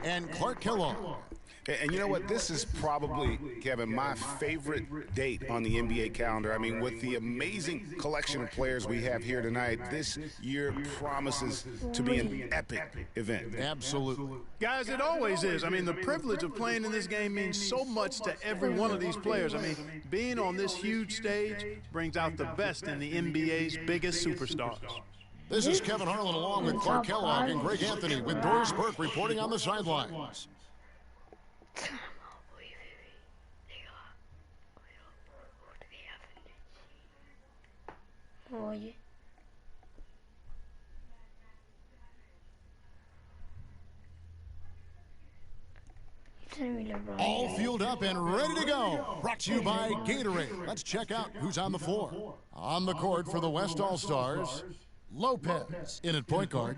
and Clark Kellogg. And you know what? This is probably, Kevin, my favorite date on the NBA calendar. I mean, with the amazing collection of players we have here tonight, this year promises to be an epic event. Absolutely. Guys, it always is. I mean, the privilege of playing in this game means so much to every one of these players. I mean, being on this huge stage brings out the best in the NBA's biggest superstars. This is Kevin Harlan along with Clark Kellogg and Greg Anthony with Doris Burke reporting on the sidelines. Oye. All fueled up and ready to go. Brought to you by Gatorade. Let's check out who's on the floor. On the court for the West All-Stars, Lopez in at point guard.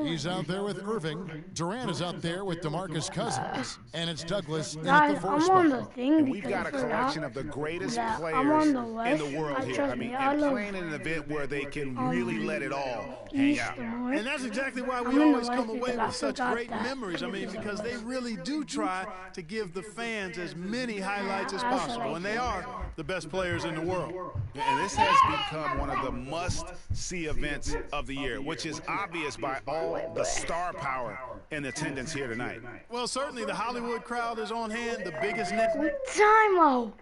He's out there with Irving. Durant is out there with DeMarcus Cousins. And it's Douglas in at the four spot. And we've got a collection of the greatest players in the world here. I mean, and playing in an event where they can really let it all hang out. And that's exactly why we always come away with such great memories. I mean, because they really do try to give the fans as many highlights as possible. And they are the best players in the world. And this has become one of the must-see events of the year, which is obvious by all the star power in attendance here tonight. Well, certainly the Hollywood crowd is on hand, the biggest net. Timeout.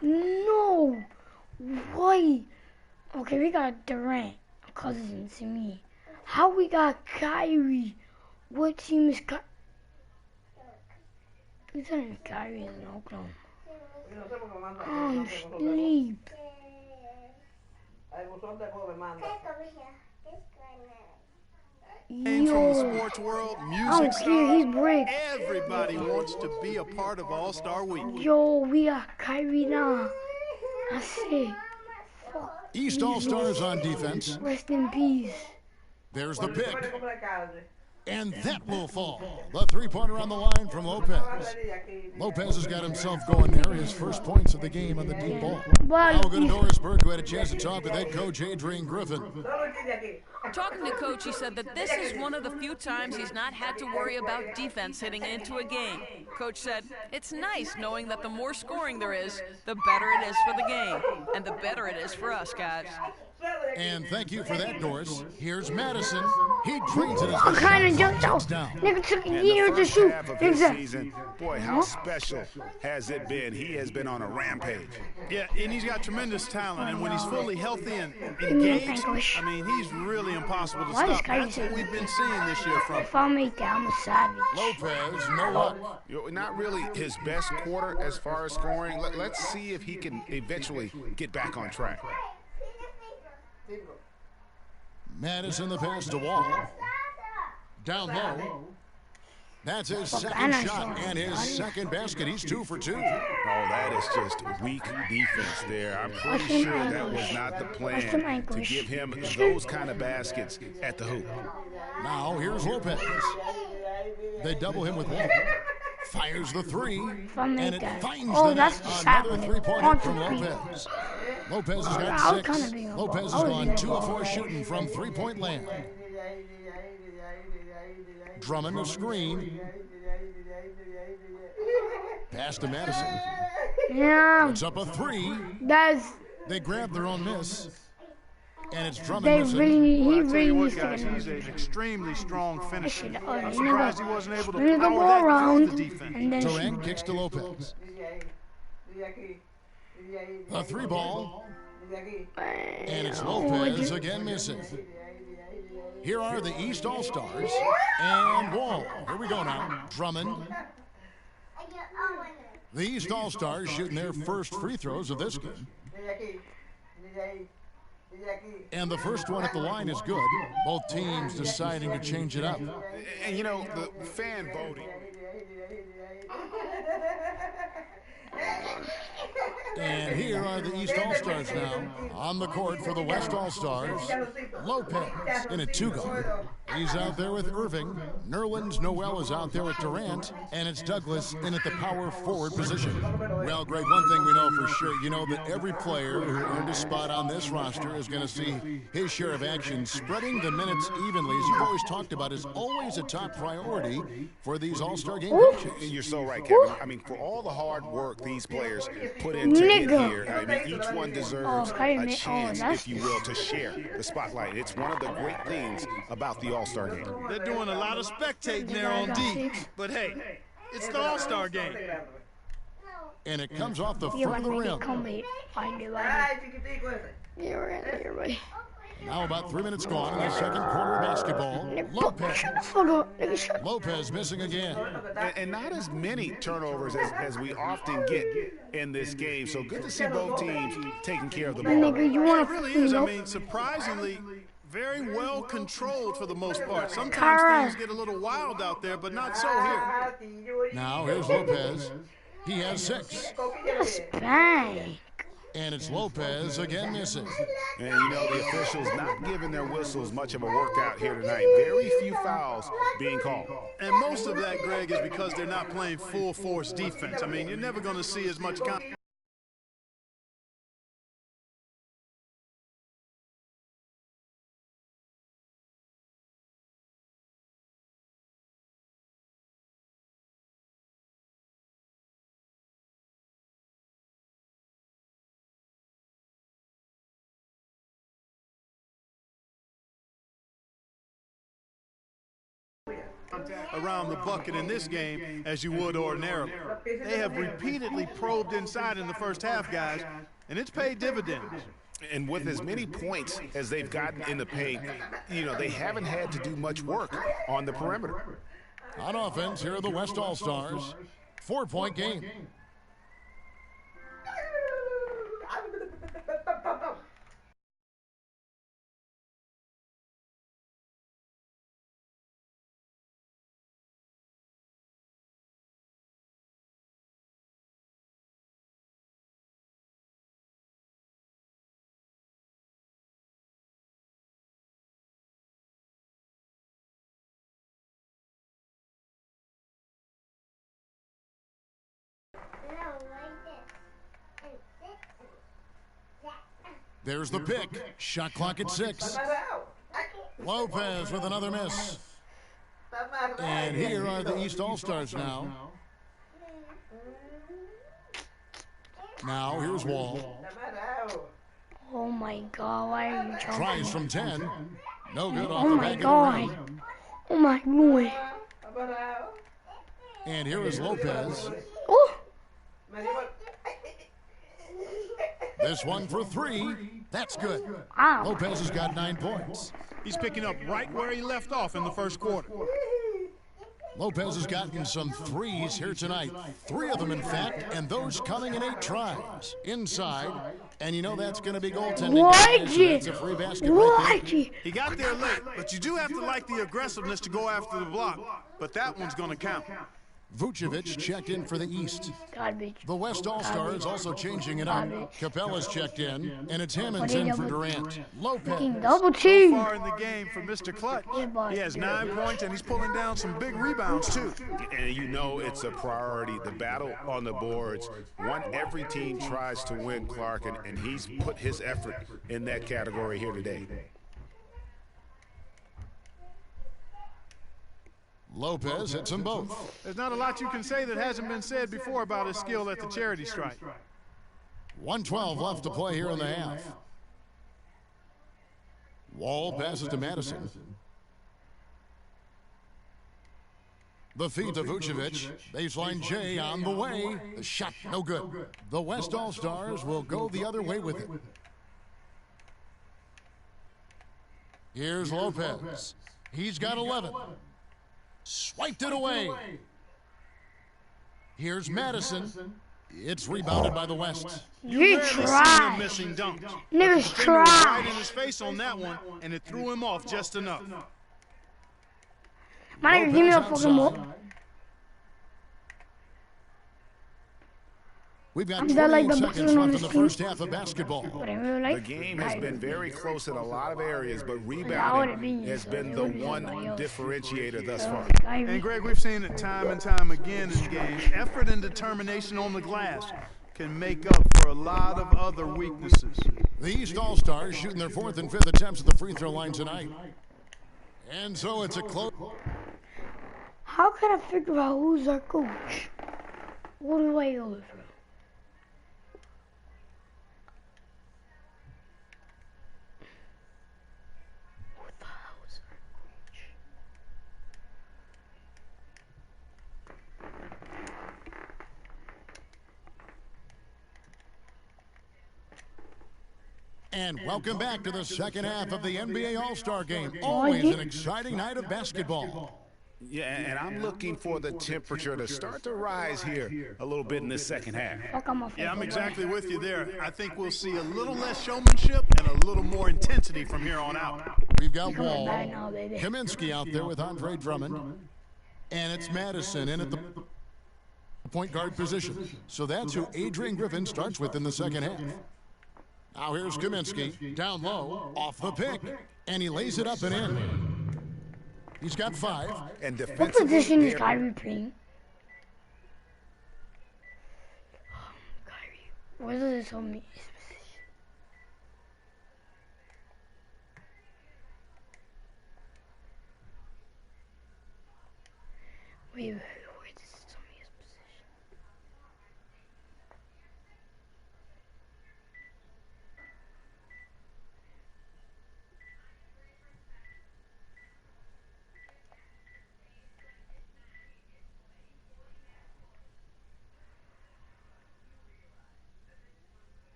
No. Wait. Okay, we got Durant, Cousins, and me. How we got Kyrie? What team is Kyrie? Who's on Kyrie in Oklahoma? Sleep. From the sports world, music stars, everybody wants to be a part of All-Star Week. Yo, we got Kyrie now. That's it. East All-Stars on defense. Rest in peace. There's the pick. And that will fall. The three-pointer on the line from Lopez. Lopez has got himself going there. His first points of the game on the deep ball. Now we'll go to Doris Burke, who had a chance to talk with head coach Adrian Griffin. Talking to Coach, he said that this is one of the few times he's not had to worry about defense hitting into a game. Coach said, it's nice knowing that the more scoring there is, the better it is for the game. And the better it is for us, guys. And thank you for that, Doris. Here's Madison. He drains it as I kind of jumped out. Nigga took a year to shoot. Season, boy, how special has it been? He has been on a rampage. Yeah, and he's got tremendous talent. And when he's fully healthy and engaged, I mean, he's really impossible to stop. That's what we've been seeing this year from him. If I make that, I'm a savage. Lopez, no luck. Not really his best quarter as far as scoring. Let's see if he can eventually get back on track. Madison the pass to Wall. Down low. That's his second shot and his second basket. He's 2 for 2. Oh, that is just weak defense there. I'm pretty sure that was not the plan to give him those kind of baskets at the hoop. Now here's Lopez. They double him with Wall. Fires the three, and it finds another three-pointer from Lopez. Lopez has got 6. Lopez has gone 2 of 4 shooting from three-point land. Drummond a screen. Pass to Madison. Yeah. Puts up a 3. They grab their own miss. And it's Drummond missing. Well, I tell you what, guys, he's an extremely strong finisher. I'm surprised he wasn't able to power that through the defense. Durant kicks to Lopez. A 3-ball. And it's Lopez again missing. Here are the East All-Stars and Wall. Here we go now. Drummond. The East All-Stars shooting their first free throws of this game. And the first one at the line is good. Both teams deciding to change it up. And, you know, the fan voting. And here are the East All-Stars now. On the court for the West All-Stars, Lopez in a two-guard. He's out there with Irving. Nerlens Noel is out there with Durant. And it's Douglas in at the power forward position. Well, Greg, one thing we know for sure, you know that every player who earned a spot on this roster is going to see his share of action. Spreading the minutes evenly, as you've always talked about, is always a top priority for these All-Star game coaches. You're so right, Kevin. I mean, for all the hard work these players put into get here, I mean, each one deserves a chance, if you will, to share the spotlight. It's one of the great things about the All-Star game. They're doing a lot of spectating there on D, but hey, it's the All-Star game. And it comes off the front of the rim. Now about 3 minutes gone in the second quarter of basketball. Lopez missing again. And not as many turnovers as we often get in this game. So good to see both teams taking care of the ball. It really is. I mean, surprisingly, very well controlled for the most part. Sometimes things get a little wild out there, but not so here. Now here's Lopez. He has 6. And it's Lopez again missing. And, you know, the officials not giving their whistles much of a workout here tonight. Very few fouls being called. And most of that, Greg, is because they're not playing full-force defense. I mean, you're never going to see as much contact. Around the bucket in this game as you would ordinarily. They have repeatedly probed inside in the first half, guys, and it's paid dividends. And with as many points as they've gotten in the paint, you know, they haven't had to do much work on the perimeter. On offense, here are the West All-Stars. 4-point game. There's the pick. Shot clock at 6. Lopez with another miss. And here are the East All-Stars now. Now here's Wall. Oh my God, why are you jumping? Tries from 10. No good off Oh the my back God. of the rim. Oh my God. And here is Lopez. Oh. This one for 3. That's good. Ow. Lopez has got 9 points. He's picking up right where he left off in the first quarter. Lopez has gotten some threes here tonight. 3 of them, in fact, and those coming in 8 tries. Inside, and you know that's going to be goaltending. So that's a free basket right there. He got there late, but you do have to like the aggressiveness to go after the block. But that one's going to count. Vucevic checked in for the East. Garbage. The West All-Stars also changing it up. Capella's checked in, and it's Hammond's in for Durant. Lopez. Double team. So far in the game for Mr. Clutch. He has 9 points, and he's pulling down some big rebounds, too. And you know it's a priority, the battle on the boards. One every team tries to win, Clark, and he's put his effort in that category here today. Lopez hits them both. There's not a lot you can say that hasn't been said before about his skill at the charity stripe. 1:12 left to play here in the half. Wall passes to Madison. The feed to Vucevic. Baseline J on the way. The shot no good. The West All-Stars will go the other way with it. Here's Lopez. He's got 11. Swiped it away. Here's Madison. It's rebounded by the West. You tried. Missing dunks. Niggas Right in tried. his face on that one, and it threw him off just enough. My nigga, give me a fucking ball. We've got Is that 28 like the seconds Barcelona left in the team? first half of basketball. But in real The life, game has been very close in a lot of areas, but would've been rebounding you, has so been it the would've been one somebody else. differentiator thus far. And Greg, we've seen it time and time again in games. Effort and determination on the glass can make up for a lot of other weaknesses. The East All-Stars shooting their 4th and 5th attempts at the free throw line tonight. And so it's a close. How can I figure out who's our coach? What do I go through? Who the hell is our coach? And welcome back to the second half of the NBA All-Star Game. Always an exciting night of basketball. Yeah, and I'm looking for the temperature to start to rise here a little bit in this second half. Fuck, I'm Yeah, I'm exactly with you there. I think we'll see a little less showmanship and a little more intensity from here on out. We've got Coming Wall, back now, baby. Kaminsky out there with Andre Drummond, and it's Madison in at the point guard position. So that's who Adrian Griffin starts with in the second half. Now here's Kaminsky, down low, off the pick, and he lays it up and in. He's got 5. And What defensively, position is they're- Kyrie playing? Kyrie, what does it tell me his position? Wait, where does it tell me his position?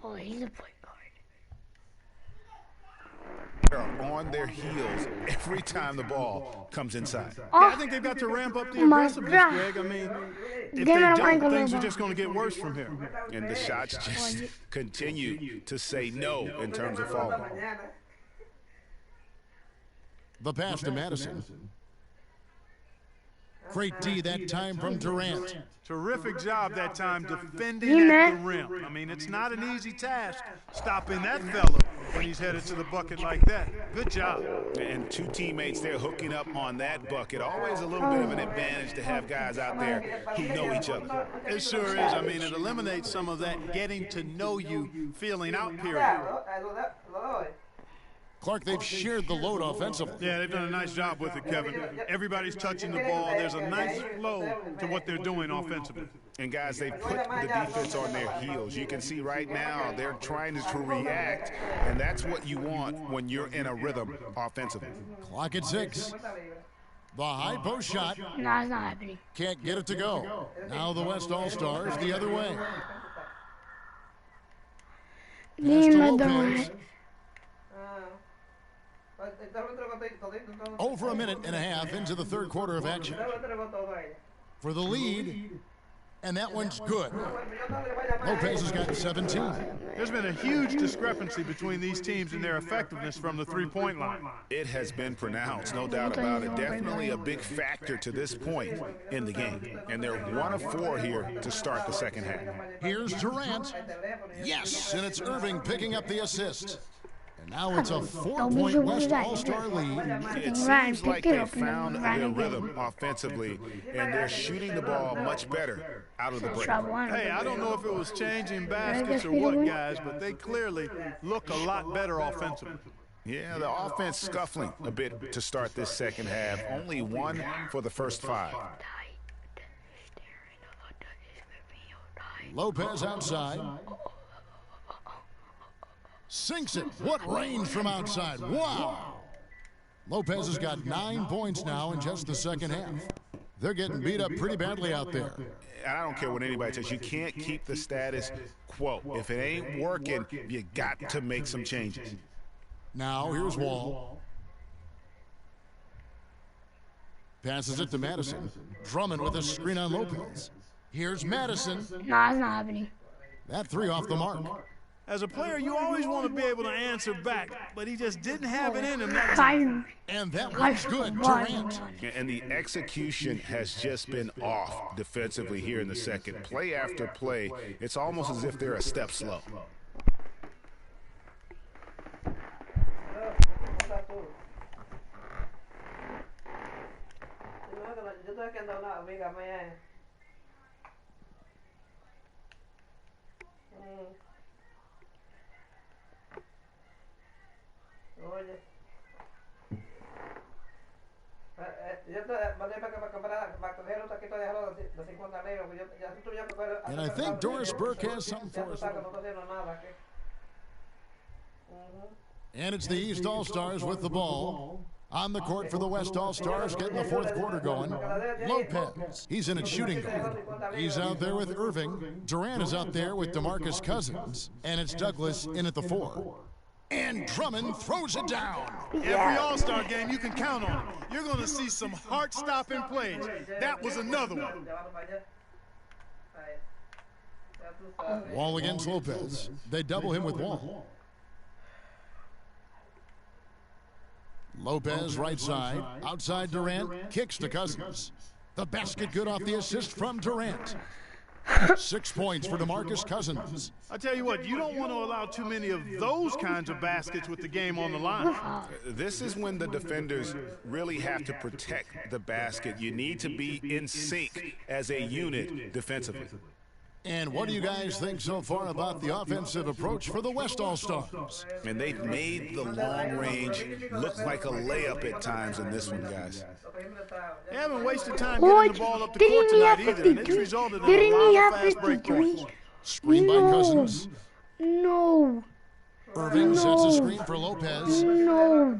Oh, he's a point guard. are on their heels every time the ball comes inside. Yeah, I think they've got to ramp up the Oh my aggressiveness, God. Greg. I mean, if they Damn it, I'm don't, gonna things are go. just going to get worse from here. And the shots just continue to say no in terms of falling. The pass to Madison. Great D that time from Durant. Terrific job that time defending Yeah, at man. the rim. I mean, it's not an easy task stopping that fella when he's headed to the bucket like that. Good job. And two teammates there hooking up on that bucket. Always a little bit of an advantage to have guys out there who know each other. It sure is. I mean, it eliminates some of that getting to know you feeling out period. Clark, they've shared the load offensively. Yeah, they've done a nice job with it, Kevin. Everybody's touching the ball. There's a nice flow to what they're doing offensively. And guys, they put the defense on their heels. You can see right now they're trying to react, and that's what you want when you're in a rhythm offensively. Clock at 6. The high post shot. No, it's not happening. Can't get it to go. Now the West All-Stars the other way. Pass to Dime Lopez. Durant. Over a minute and a half into the third quarter of action. For the lead, and that one's good. Lopez has got 17. There's been a huge discrepancy between these teams and their effectiveness from the three-point line. It has been pronounced, no doubt about it. Definitely a big factor to this point in the game. And they're 1 of 4 here to start the second half. Here's Durant. Yes, and it's Irving picking up the assist. And now it's a 4-point West All-Star lead. It seems like they found their rhythm offensively, and they're shooting the ball much better out of the break. Hey, I don't know if it was changing baskets or what, guys, but they clearly look a lot better offensively. Yeah, the offense scuffling a bit to start this second half. Only 1 for the first 5. Lopez outside. Sinks it. What range from outside. Wow. Lopez has got 9 points now in just the second half. They're getting beat up pretty badly out there. And I don't care what anybody says. You can't keep the status quo. If it ain't working, you got to make some changes. Now here's Wall. Passes it to Madison. Drummond with a screen on Lopez. Here's Madison. No, it's not happening. That 3 off the mark. As a player, you always want to be able to answer back, but he just didn't have it in him that Kyrie. time. And that one's good. Durant. And the execution has just been off defensively here in the second. Play after play, it's almost as if they're a step slow. And I think Doris Burke has something for us. And it's the East All-Stars with the ball. On the court for the West All-Stars, getting the fourth quarter going. Lopez, he's in at shooting guard. He's out there with Irving. Durant is out there with DeMarcus Cousins. And it's Douglas in at the 4. And Drummond throws it down. Every All-Star game, you can count on it. You're going to see some heart-stopping plays. That was another one. Wall against Lopez. They double him with Wall. Lopez right side. Outside Durant. Kicks to Cousins. The basket good off the assist from Durant. 6 points for DeMarcus Cousins. I tell you what, you don't want to allow too many of those kinds of baskets with the game on the line. This is when the defenders really have to protect the basket. You need to be in sync as a unit defensively. And what do you guys think so far about the offensive approach for the West All-Stars? And they've made the long range look like a layup at times in this one, guys. They haven't wasted time getting the ball up the court tonight either, and it's resulted in a lot of fast break points. Screen by Cousins. No. Irving sets a screen for Lopez. No.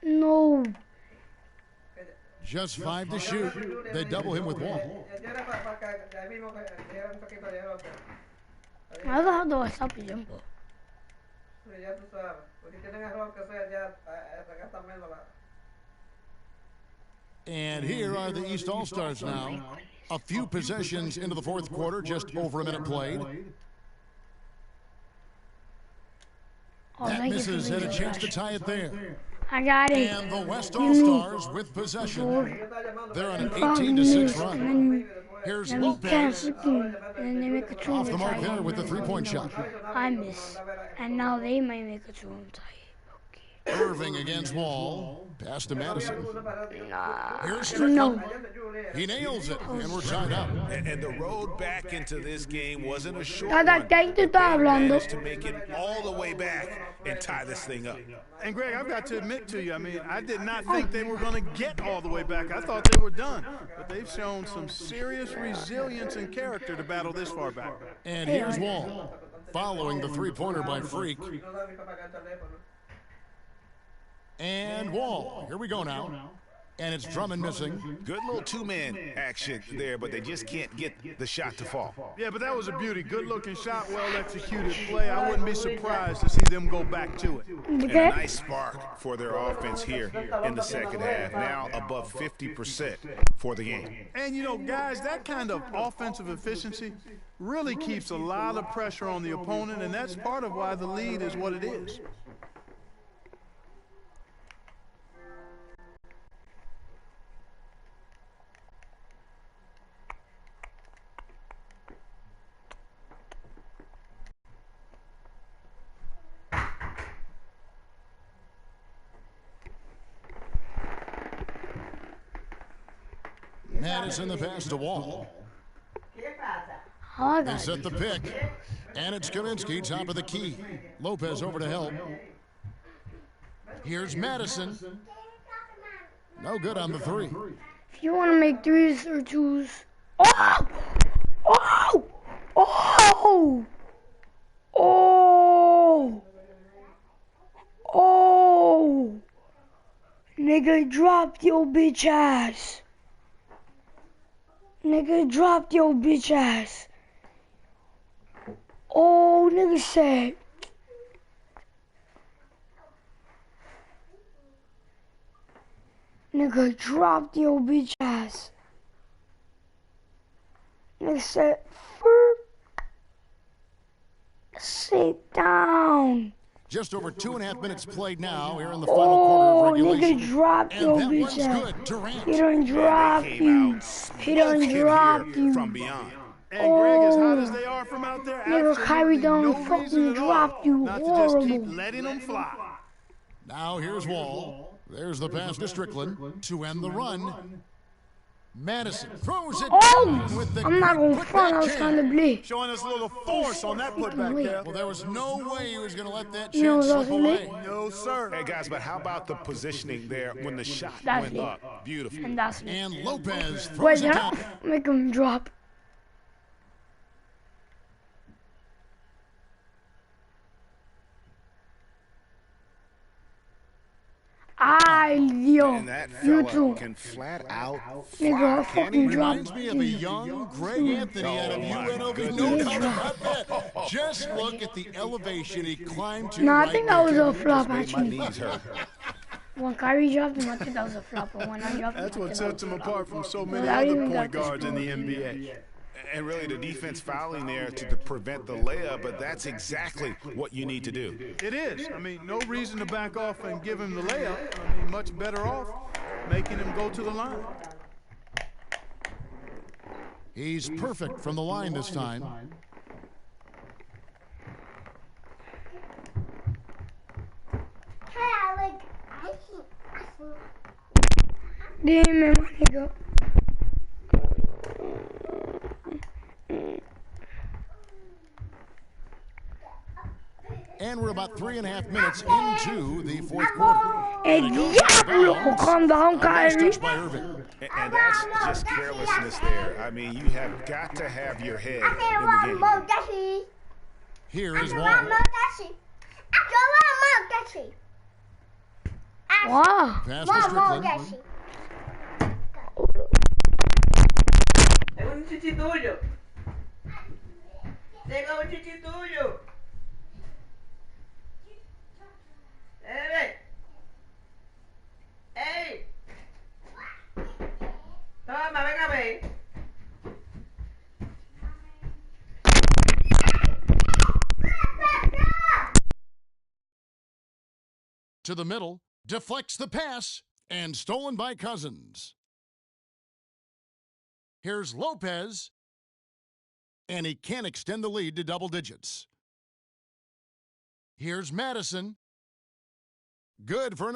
No. Just 5 to shoot. They double him with Wall. How do I stop him? And here are the East All-Stars now. A few possessions into the fourth quarter, just over a minute played. That misses, had a chance to tie it there. I got it. And the West All-Stars with possession. They're on an 18-6 run. Here's Lopez. And they make a two off the mark there with the three-point shot. I miss. And now they might make a two tie. Irving against Wall. Pass to Madison. Here's No. Strickland. He nails it, and we're tied up. And the road back into this game wasn't a short Cada one. quien te está They hablando. managed to make it all the way back and tie this thing up. And Greg, I've got to admit to you, I mean, I did not think they were going to get all the way back. I thought they were done. But they've shown some serious resilience and character to battle this far back. And here's Wall, following the three-pointer by Freak. And Wall. Here we go now. And it's Drummond missing. Good little two-man action there, but they just can't get the shot to fall. Yeah, but that was a beauty. Good-looking shot, well-executed play. I wouldn't be surprised to see them go back to it. And a nice spark for their offense here in the second half. Now above 50% for the game. And, you know, guys, that kind of offensive efficiency really keeps a lot of pressure on the opponent, and that's part of why the lead is what it is. Madison the pass to Wall. I They got set the pick. And it's Kaminsky, top of the key. Lopez over to help. Here's Madison. No good on the three. If you want to make threes or twos. Oh! Oh! Oh! Oh! Oh! Nigga dropped your bitch ass. Nigga dropped your bitch ass. Oh, nigga said. Nigga dropped your bitch ass. Nigga said, Sit down. Just over 2.5 minutes played now here in the final quarter of regulation. Nigga dropped your And that bitch one's ass. good. Durant. He done dropped you. He done dropped you. From beyond. And Greg, as hot as they are from out there, Nigga, Kyrie absolutely done no fucking reason at all dropped you. not to just keep Horrible. letting them fly. Now here's Wall. There's the pass to Strickland to end the run. Madison throws it down with the I'm not gonna quick front. I was backhand. trying to blitz. Showing us a little force on that putback, Kev. Well, there was no way he was going to let that You know chance what slip else away. lit? No, sir. Hey, guys, but how about the positioning there when the shot That's went it. up? Beautiful. And that's it. And Lopez throws Wait, it down. make him drop. Yo, And that you fella too. can flat out Nigga, fly. I fucking dropped Reminds me of a young Greg Anthony out of UNLV. No doubt about that. Just look at the elevation he climbed to. Nah, I right think that was there. a flop, Made my actually. knees hurt. When Kyrie dropped him, I think that was a flop. But when I dropped him, That's I what think sets that him was a apart from so many Without other even point got the guards in the score. NBA. And really, the defense fouling there to prevent the layup, but that's exactly what you need to do. It is. I mean, no reason to back off and give him the layup. I mean, much better off making him go to the line. He's perfect from the line this time. Damn, man, my nigga. And we're about 3.5 minutes into the fourth quarter. Hey, And it goes out of Diablo, bounds. calm down, A nice Kyrie. touch by Irving. And that's just carelessness there. I mean, you have got to have your head in the game. Here is Wall. Wow. Pass to Strickland. Es un chichi tuyo. Tengo un chichi tuyo. Ven. ¡Ey! Toma, ven a ver. To the middle, deflects the pass, and stolen by Cousins. Here's Lopez, and he can't extend the lead to double digits. Here's Madison. Good for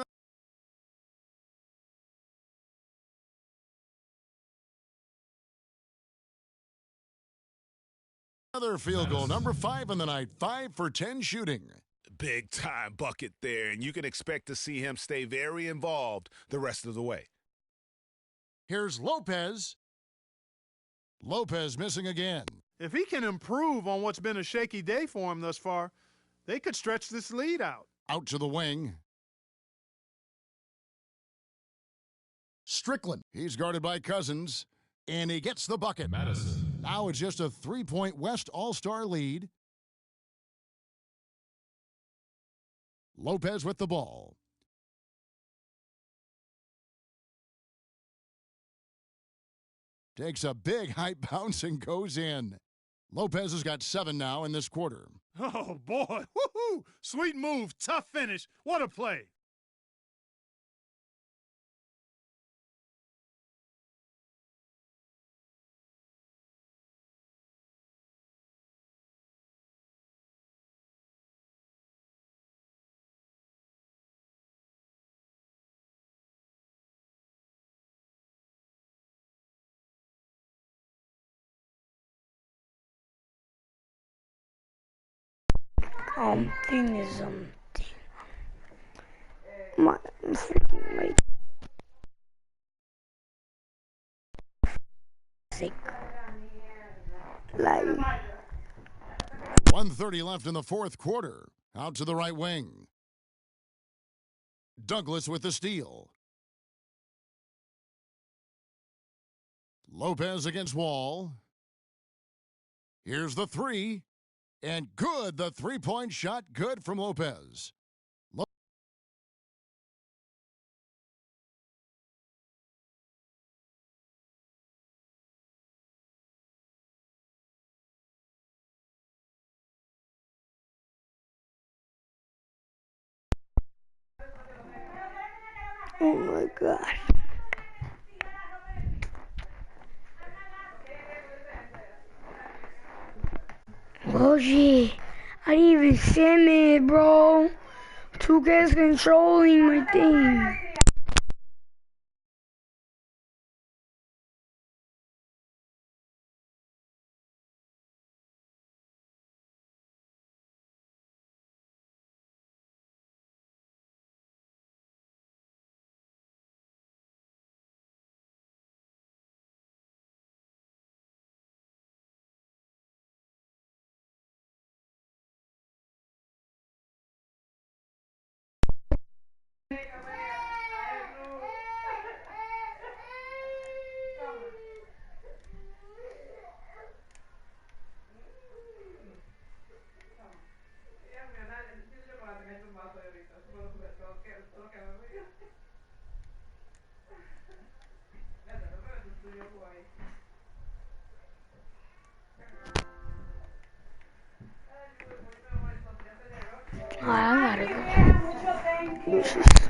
another field goal. Number 5 in the night. 5 for 10 shooting. Big time bucket there, and you can expect to see him stay very involved the rest of the way. Here's Lopez. Lopez missing again. If he can improve on what's been a shaky day for him thus far, they could stretch this lead out. Out to the wing. Strickland. He's guarded by Cousins, and he gets the bucket. Madison. Now it's just a 3-point West All-Star lead. Lopez with the ball. Takes a big high bounce and goes in. Lopez has got 7 now in this quarter. Oh, boy. Woohoo! Sweet move. Tough finish. What a play. Thing is, thing. My freaking like sick. Like 1:30 left in the fourth quarter. Out to the right wing. Douglas with the steal. Lopez against Wall. Here's the 3. And good, the 3-point shot, good from Lopez. Oh my God. Oh gee, I didn't even sim it, bro. 2K's controlling my thing. I gotta go.